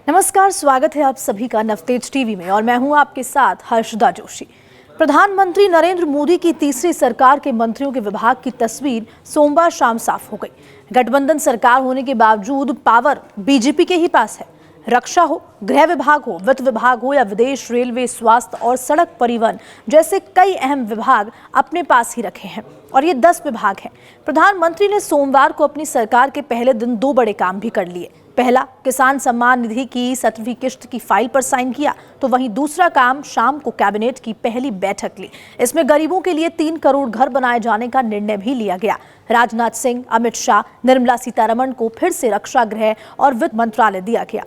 नमस्कार, स्वागत है आप सभी का नवतेज टीवी में और मैं हूं आपके साथ हर्षदा जोशी। प्रधानमंत्री नरेंद्र मोदी की तीसरी सरकार के मंत्रियों के विभाग की तस्वीर सोमवार शाम साफ हो गई। गठबंधन सरकार होने के बावजूद पावर बीजेपी के ही पास है। रक्षा हो, गृह विभाग हो, वित्त विभाग हो या विदेश, रेलवे, स्वास्थ्य और सड़क परिवहन जैसे कई अहम विभाग अपने पास ही रखे हैं और ये 10 विभाग हैं। प्रधानमंत्री ने सोमवार को अपनी सरकार के पहले दिन 2 बड़े काम भी कर लिए। पहला, किसान सम्मान निधि की 7वीं किश्त की फाइल पर साइन किया, तो वहीं दूसरा काम शाम को कैबिनेट की पहली बैठक ली। इसमें गरीबों के लिए 3 करोड़ घर बनाए जाने का निर्णय भी लिया गया। राजनाथ सिंह, अमित शाह, निर्मला सीतारमण को फिर से रक्षा, गृह और वित्त मंत्रालय दिया गया।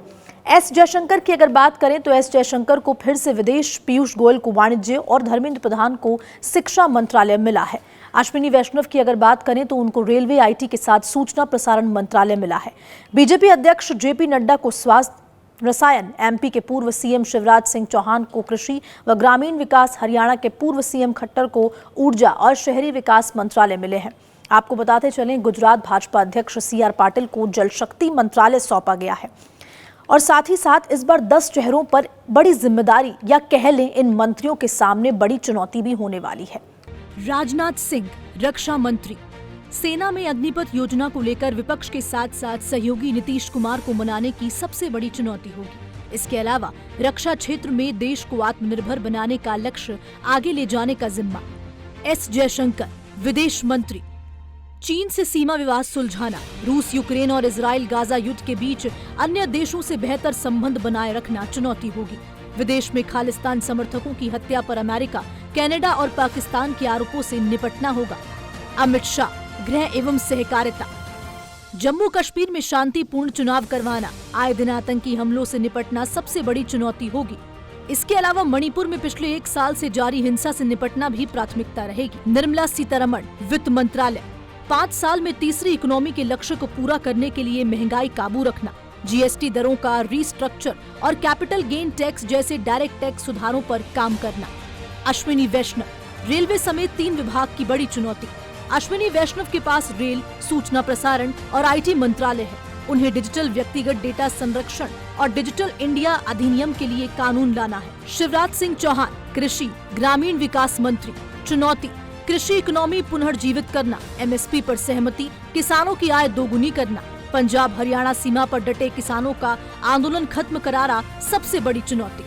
एस जयशंकर की अगर बात करें तो एस जयशंकर को फिर से विदेश, पीयूष गोयल को वाणिज्य और धर्मेंद्र प्रधान को शिक्षा मंत्रालय मिला है। अश्विनी वैष्णव की अगर बात करें तो उनको रेलवे, आईटी के साथ सूचना प्रसारण मंत्रालय मिला है। बीजेपी अध्यक्ष जेपी नड्डा को स्वास्थ्य, रसायन, एमपी के पूर्व सीएम शिवराज सिंह चौहान को कृषि व ग्रामीण विकास, हरियाणा के पूर्व सीएम खट्टर को ऊर्जा और शहरी विकास मंत्रालय मिले हैं। आपको बताते चलें, गुजरात भाजपा अध्यक्ष सीआर पाटिल को जल शक्ति मंत्रालय सौंपा गया है और साथ ही साथ इस बार 10 चेहरों पर बड़ी जिम्मेदारी या कह लें इन मंत्रियों के सामने बड़ी चुनौती भी होने वाली है। राजनाथ सिंह रक्षा मंत्री। सेना में अग्निपथ योजना को लेकर विपक्ष के साथ साथ सहयोगी नीतीश कुमार को मनाने की सबसे बड़ी चुनौती होगी। इसके अलावा रक्षा क्षेत्र में देश को आत्मनिर्भर बनाने का लक्ष्य आगे ले जाने का जिम्मा। एस जयशंकर विदेश मंत्री। चीन से सीमा विवाद सुलझाना, रूस, यूक्रेन और इजराइल गाजा युद्ध के बीच अन्य देशों से बेहतर संबंध बनाए रखना चुनौती होगी। विदेश में खालिस्तान समर्थकों की हत्या पर अमेरिका, कनाडा और पाकिस्तान के आरोपों से निपटना होगा। अमित शाह गृह एवं सहकारिता। जम्मू कश्मीर में शांतिपूर्ण चुनाव करवाना, आए दिन आतंकी हमलों से निपटना सबसे बड़ी चुनौती होगी। इसके अलावा मणिपुर में पिछले 1 साल से जारी हिंसा से निपटना भी प्राथमिकता रहेगी। निर्मला सीतारमण वित्त मंत्रालय। 5 साल में तीसरी इकोनॉमी के लक्ष्य को पूरा करने के लिए महंगाई काबू रखना, जीएसटी दरों का रीस्ट्रक्चर और कैपिटल गेन टैक्स जैसे डायरेक्ट टैक्स सुधारों पर काम करना। अश्विनी वैष्णव रेलवे समेत 3 विभाग की बड़ी चुनौती। अश्विनी वैष्णव के पास रेल, सूचना प्रसारण और आईटी मंत्रालय है। उन्हें डिजिटल व्यक्तिगत डेटा संरक्षण और डिजिटल इंडिया अधिनियम के लिए कानून लाना है। शिवराज सिंह चौहान कृषि, ग्रामीण विकास मंत्री। चुनौती, कृषि इकोनॉमी पुनर्जीवित करना, एमएसपी पर सहमति, किसानों की आय दोगुनी करना, पंजाब हरियाणा सीमा पर डटे किसानों का आंदोलन खत्म कराना सबसे बड़ी चुनौती।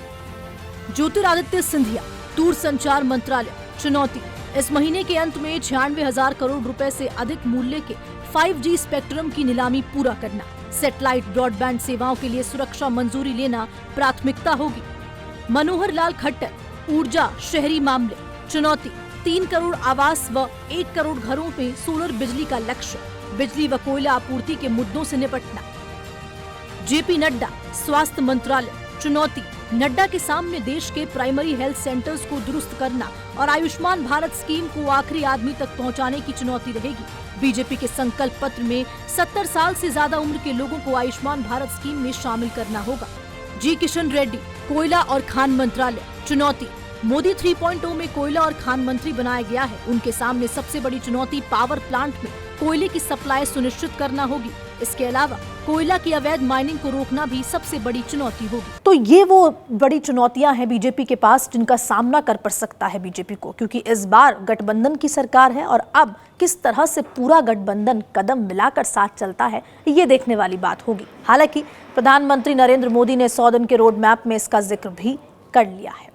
ज्योतिरादित्य सिंधिया दूरसंचार मंत्रालय। चुनौती, इस महीने के अंत में 96,000 करोड़ रुपए से अधिक मूल्य के 5G स्पेक्ट्रम की नीलामी पूरा करना। सैटेलाइट ब्रॉडबैंड सेवाओं के लिए सुरक्षा मंजूरी लेना प्राथमिकता होगी। मनोहर लाल खट्टर ऊर्जा, शहरी मामले। चुनौती, 3 करोड़ आवास व 1 करोड़ घरों में सोलर बिजली का लक्ष्य, बिजली व कोयला आपूर्ति के मुद्दों से निपटना। जेपी नड्डा स्वास्थ्य मंत्रालय। चुनौती, नड्डा के सामने देश के प्राइमरी हेल्थ सेंटर्स को दुरुस्त करना और आयुष्मान भारत स्कीम को आखिरी आदमी तक पहुंचाने की चुनौती रहेगी। बीजेपी के संकल्प पत्र में 70 साल से ज्यादा उम्र के लोगों को आयुष्मान भारत स्कीम में शामिल करना होगा। जी किशन रेड्डी कोयला और खान मंत्रालय। चुनौती, मोदी 3.0 में कोयला और खान मंत्री बनाया गया है। उनके सामने सबसे बड़ी चुनौती पावर प्लांट में कोयले की सप्लाई सुनिश्चित करना होगी। इसके अलावा कोयला की अवैध माइनिंग को रोकना भी सबसे बड़ी चुनौती होगी। तो ये वो बड़ी चुनौतियां हैं बीजेपी के पास जिनका सामना कर पड़ सकता है बीजेपी को, क्योंकि इस बार गठबंधन की सरकार है और अब किस तरह से पूरा गठबंधन कदम मिलाकर साथ चलता है ये देखने वाली बात होगी। हालांकि प्रधानमंत्री नरेंद्र मोदी ने 100 दिन के रोड मैप में इसका जिक्र भी कर लिया है।